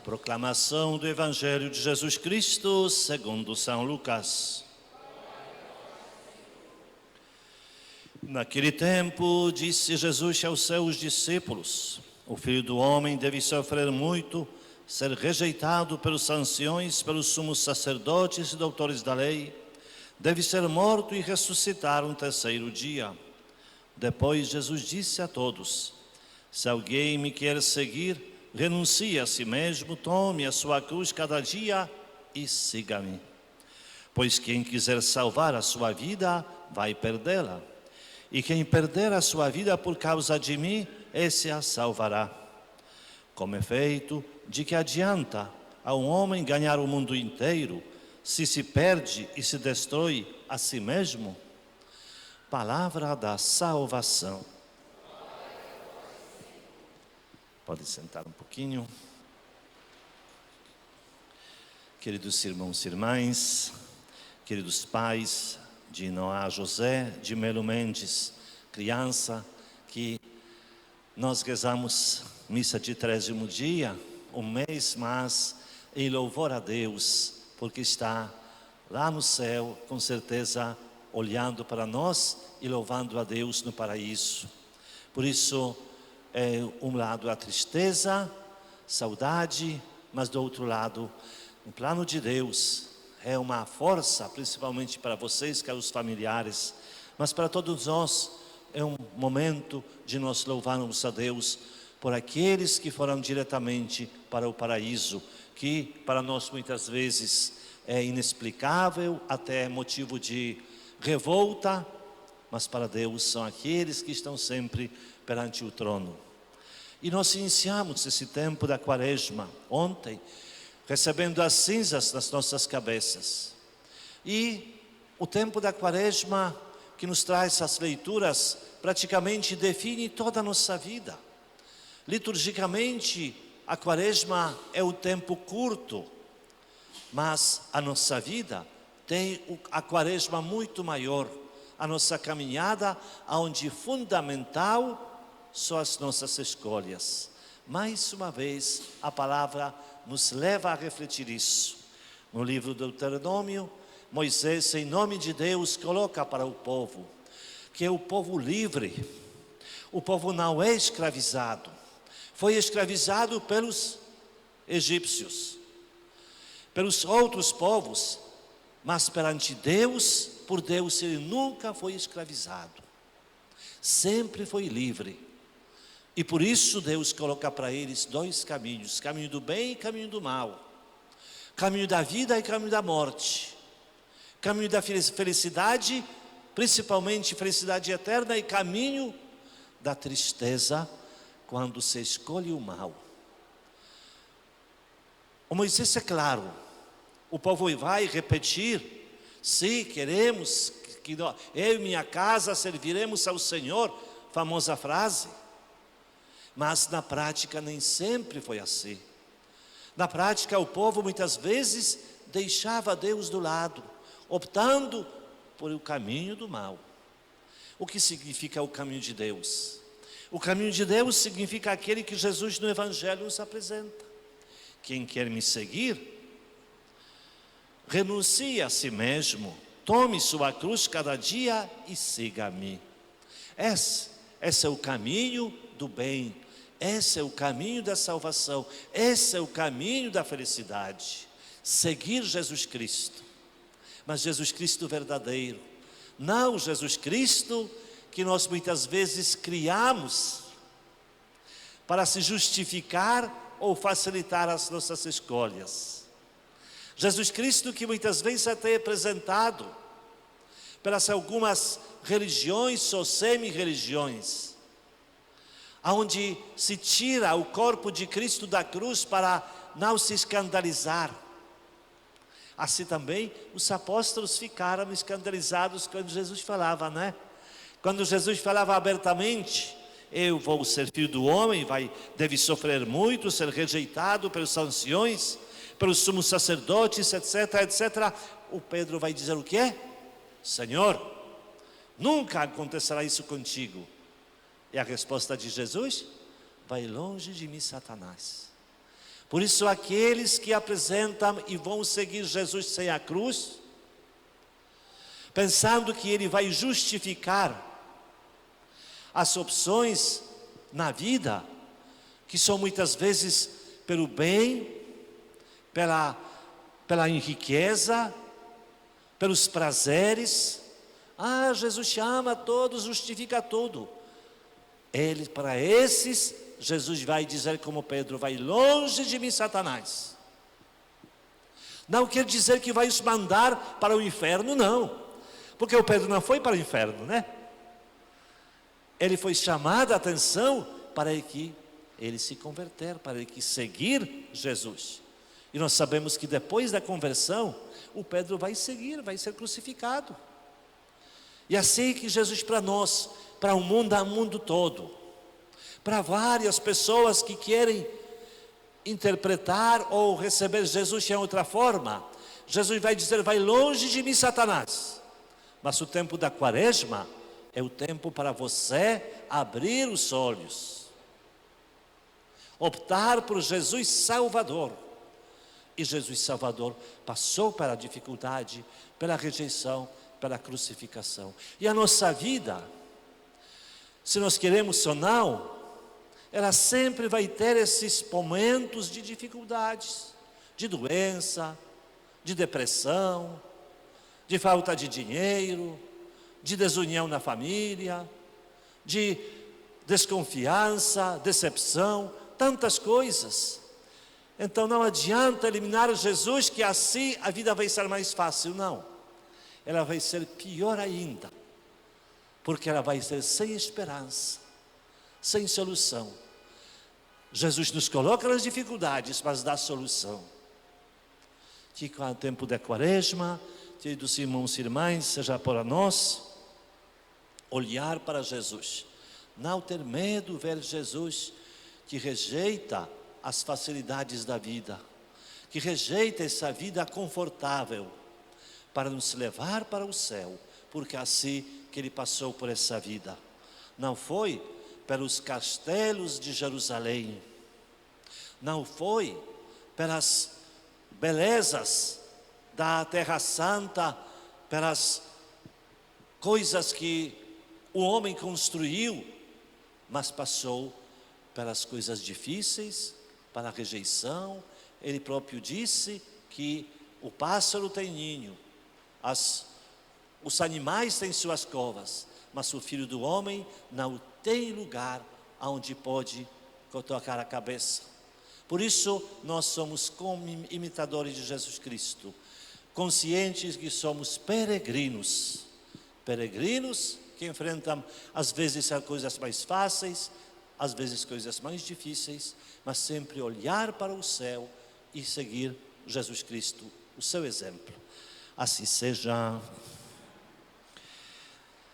Proclamação do Evangelho de Jesus Cristo segundo São Lucas. Naquele tempo, disse Jesus aos seus discípulos: o Filho do Homem deve sofrer muito, ser rejeitado pelos anciões, pelos sumos sacerdotes e doutores da lei, deve ser morto e ressuscitar no terceiro dia. Depois Jesus disse a todos: se alguém me quer seguir, renuncie a si mesmo, tome a sua cruz cada dia e siga-me. Pois quem quiser salvar a sua vida, vai perdê-la. E quem perder a sua vida por causa de mim, esse a salvará. Como é feito, de que adianta a um homem ganhar o mundo inteiro, se perde e se destrói a si mesmo? Palavra da salvação. Pode sentar um pouquinho. Queridos irmãos e irmãs, queridos pais de Noá José de Melo Mendes, criança que nós rezamos missa de 30º dia, um mês mais, em louvor a Deus, porque está lá no céu, com certeza, olhando para nós e louvando a Deus no paraíso. Por isso, um lado a tristeza, saudade, mas do outro lado, o plano de Deus é uma força, principalmente para vocês, que são os familiares, mas para todos nós é um momento de nós louvarmos a Deus por aqueles que foram diretamente para o paraíso, que para nós muitas vezes é inexplicável, até motivo de revolta, mas para Deus são aqueles que estão sempre perante o trono. E nós iniciamos esse tempo da Quaresma ontem, recebendo as cinzas das nossas cabeças. E o tempo da Quaresma, que nos traz as leituras, praticamente define toda a nossa vida. Liturgicamente, a Quaresma é um tempo curto, mas a nossa vida tem a Quaresma muito maior. A nossa caminhada, onde fundamental são as nossas escolhas. Mais uma vez, a palavra nos leva a refletir isso. No livro do Deuteronômio, Moisés, em nome de Deus, coloca para o povo, que é o povo livre. O povo não é escravizado. Foi escravizado pelos egípcios, pelos outros povos, mas perante Deus, por Deus, ele nunca foi escravizado. Sempre foi livre. E por isso Deus coloca para eles dois caminhos: caminho do bem e caminho do mal, caminho da vida e caminho da morte, caminho da felicidade, principalmente felicidade eterna, e caminho da tristeza, quando se escolhe o mal. O Moisés é claro, o povo vai repetir: se queremos que eu e minha casa serviremos ao Senhor, famosa frase. Mas na prática nem sempre foi assim. Na prática o povo muitas vezes deixava Deus do lado, optando por o caminho do mal. O que significa o caminho de Deus? O caminho de Deus significa aquele que Jesus no Evangelho nos apresenta. Quem quer me seguir, renuncie a si mesmo, tome sua cruz cada dia e siga-me. Esse é o caminho do bem. Esse é o caminho da salvação, esse é o caminho da felicidade. Seguir Jesus Cristo, mas Jesus Cristo verdadeiro, não Jesus Cristo que nós muitas vezes criamos para se justificar ou facilitar as nossas escolhas. Jesus Cristo que muitas vezes até é apresentado pelas algumas religiões ou semi-religiões, onde se tira o corpo de Cristo da cruz para não se escandalizar. Assim também os apóstolos ficaram escandalizados quando Jesus falava, né? Quando Jesus falava abertamente: eu vou ser filho do homem, deve sofrer muito, ser rejeitado pelos anciões, pelos sumos sacerdotes, etc, etc. O Pedro vai dizer o quê? Senhor, nunca acontecerá isso contigo. E a resposta de Jesus: vai longe de mim, Satanás. Por isso, aqueles que apresentam e vão seguir Jesus sem a cruz, pensando que Ele vai justificar as opções na vida, que são muitas vezes pelo bem, pela riqueza, pelos prazeres. Jesus chama a todos, justifica tudo. Para esses, Jesus vai dizer como Pedro: vai longe de mim, Satanás. Não quer dizer que vai os mandar para o inferno, não. Porque o Pedro não foi para o inferno, né? Ele foi chamado a atenção para que ele se converter, para ele seguir Jesus. E nós sabemos que depois da conversão, o Pedro vai seguir, vai ser crucificado. E assim que Jesus para nós, para o mundo todo, para várias pessoas que querem interpretar ou receber Jesus de outra forma, Jesus vai dizer: vai longe de mim, Satanás. Mas o tempo da quaresma é o tempo para você abrir os olhos, optar por Jesus Salvador. E Jesus Salvador passou pela dificuldade, pela rejeição, pela crucificação. E a nossa vida, se nós queremos ou não, ela sempre vai ter esses momentos de dificuldades, de doença, de depressão, de falta de dinheiro, de desunião na família, de desconfiança, decepção, tantas coisas. Então não adianta eliminar Jesus, que assim a vida vai ser mais fácil, não. Ela vai ser pior ainda, porque ela vai ser sem esperança, sem solução. Jesus nos coloca nas dificuldades, mas dá solução. Que com o tempo da quaresma, queridos irmãos e irmãs, seja para nós olhar para Jesus, não ter medo de ver Jesus que rejeita as facilidades da vida, que rejeita essa vida confortável, para nos levar para o céu, porque assim que Ele passou por essa vida. Não foi pelos castelos de Jerusalém, não foi pelas belezas da Terra Santa, pelas coisas que o homem construiu, mas passou pelas coisas difíceis, para a rejeição. Ele próprio disse que o pássaro tem ninho, os animais têm suas covas, mas o Filho do Homem não tem lugar onde pode colocar a cabeça. Por isso nós somos como imitadores de Jesus Cristo, conscientes que somos peregrinos que enfrentam às vezes as coisas mais fáceis, às vezes coisas mais difíceis, mas sempre olhar para o céu e seguir Jesus Cristo, o seu exemplo. Assim seja.